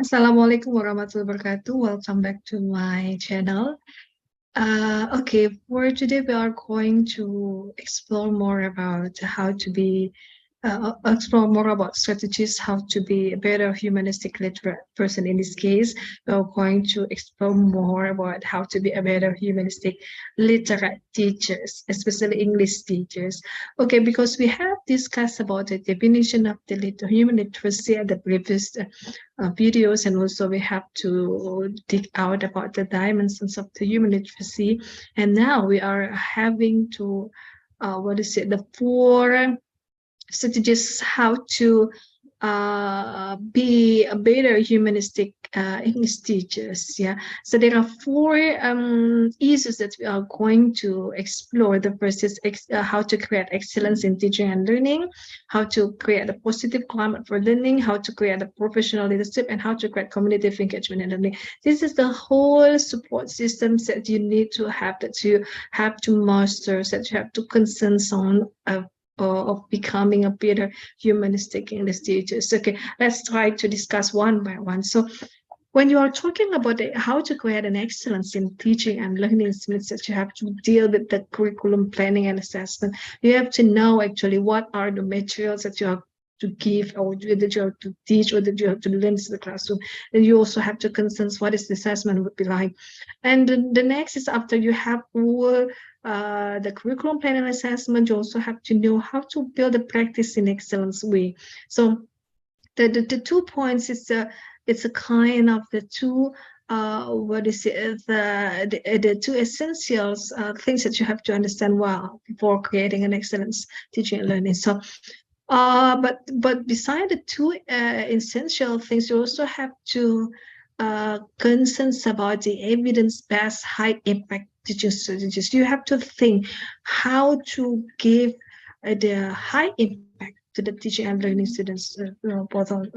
Assalamualaikum warahmatullahi wabarakatuh. Welcome back to my channel. Okay, for today we are going to explore more about how to be explore more about strategies, how to be a better humanistic literate person. In this case, we are going to explore more about how to be a better humanistic literate teachers, especially English teachers. Okay, because we have discussed about the definition of the human literacy at the previous videos, and also we have to dig out about the dimensions of the human literacy. And now we are having to the four strategies how to be a better humanistic English teachers. Yeah, so there are four issues that we are going to explore. The first is how to create excellence in teaching and learning, how to create a positive climate for learning, how to create a professional leadership, and how to create community engagement in learning. This is the whole support systems that you need to have, that you have to master, that you have to consensus on of becoming a better humanistic English teachers. Okay, let's try to discuss one by one. So when you are talking about how to create an excellence in teaching and learning, it means that you have to deal with the curriculum planning and assessment. You have to know actually what are the materials that you have to give, or that you have to teach, or that you have to learn in the classroom. And you also have to consensus what is the assessment would be like. And the next is, after you have all the curriculum planning and assessment, you also have to know how to build a practice in excellence way. So the 2 points is it's a kind of the two what is it, the two essentials things that you have to understand well before creating an excellence teaching and learning. So but beside the two essential things, you also have to concerns about the evidence-based high impact teaching strategies. You have to think how to give the high impact to the teaching and learning students, both on,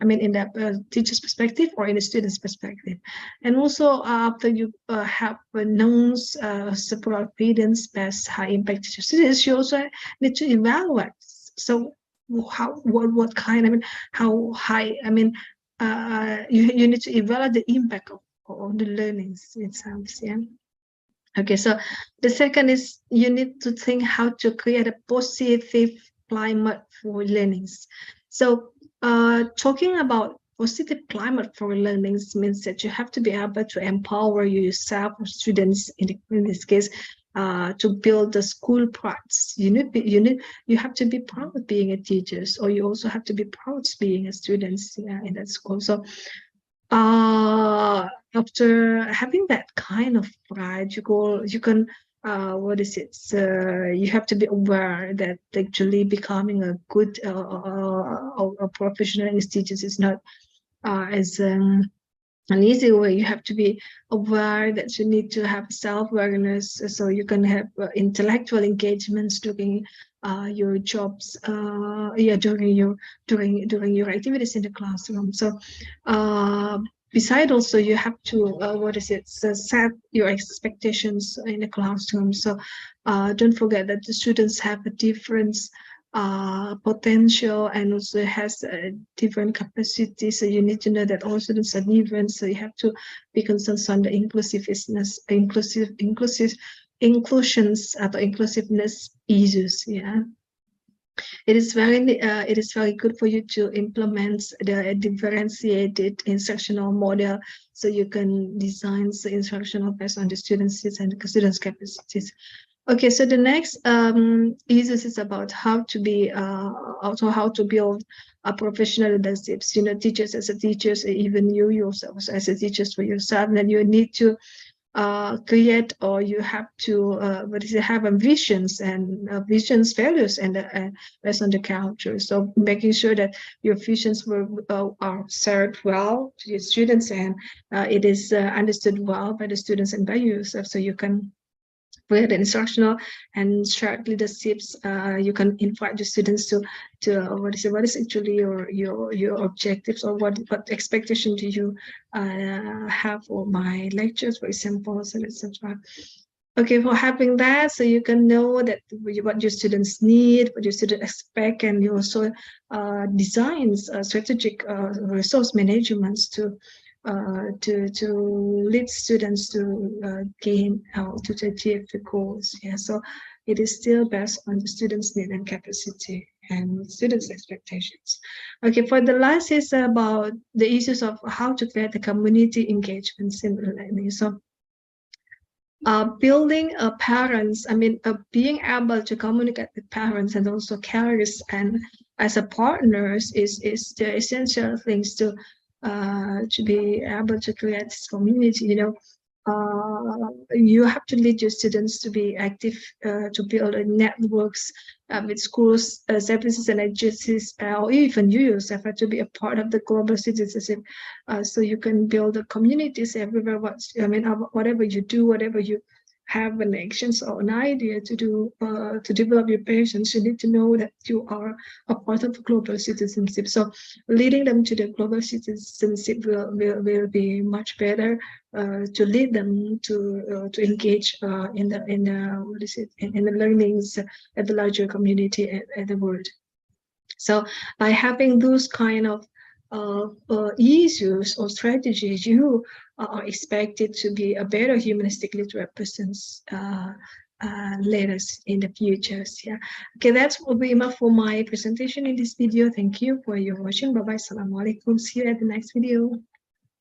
I mean, in the teacher's perspective or in the student's perspective. And also, after you have known several evidence-based high impact teaching strategies, you also need to evaluate. So what kind, I mean, how high, I mean, you need to evaluate the impact of the learnings itself. Yeah. Okay, so the second is you need to think how to create a positive climate for learnings. So talking about positive climate for learnings means that you have to be able to empower yourself or students in this case to build the school prides. You have to be proud of being a teacher, or you also have to be proud of being a student in that school. So after having that kind of pride, you can what is it, you have to be aware that actually becoming a good a professional English teacher is not as an easy way. You have to be aware that you need to have self-awareness, so you can have intellectual engagements during your jobs, during your activities in the classroom. So beside also, you have to set your expectations in the classroom. So don't forget that the students have a different potential, and also has a different capacity. So you need to know that all students are different. So you have to be concerned on the inclusiveness issues. Yeah. It is very good for you to implement the differentiated instructional model, so you can design the instructional based on the students' needs and the students' capacities. Okay, so the next issues is about how to be also how to build a professional leaderships. You know, teachers as a teachers, even you yourself as a teachers for yourself, then you need to create, or you have to have visions and visions, values, and based on the culture. So making sure that your visions are served well to your students, and it is understood well by the students and by yourself, so you can create instructional and shared leaderships. You can invite the students to what is actually your objectives, or what expectation do you have for my lectures, for example, etc. Okay, for having that, so you can know that what your students need, what your students expect, and you also designs strategic resource managements to lead students to gain to achieve the goals. Yeah, so it is still based on the students' need and capacity and students' expectations. Okay, for the last is about the issues of how to create the community engagements in learning. So building parents, being able to communicate with parents and also carers and as a partners is the essential things to be able to create this community. You have to lead your students to be active, to build networks with schools, services and agencies, or even you yourself have to be a part of the global citizenship, so you can build the communities everywhere. Whatever you do, whatever you have an actions or an idea to do to develop your patients, you need to know that you are a part of global citizenship. So leading them to the global citizenship will be much better to lead them to engage in what is it in the learnings at the larger community at the world. So by having those kind of issues or strategies, you are expected to be a better humanistic literate persons later in the futures. Yeah. Okay, that's will be enough for my presentation in this video. Thank you for your watching. Bye bye. Assalamualaikum. See you at the next video.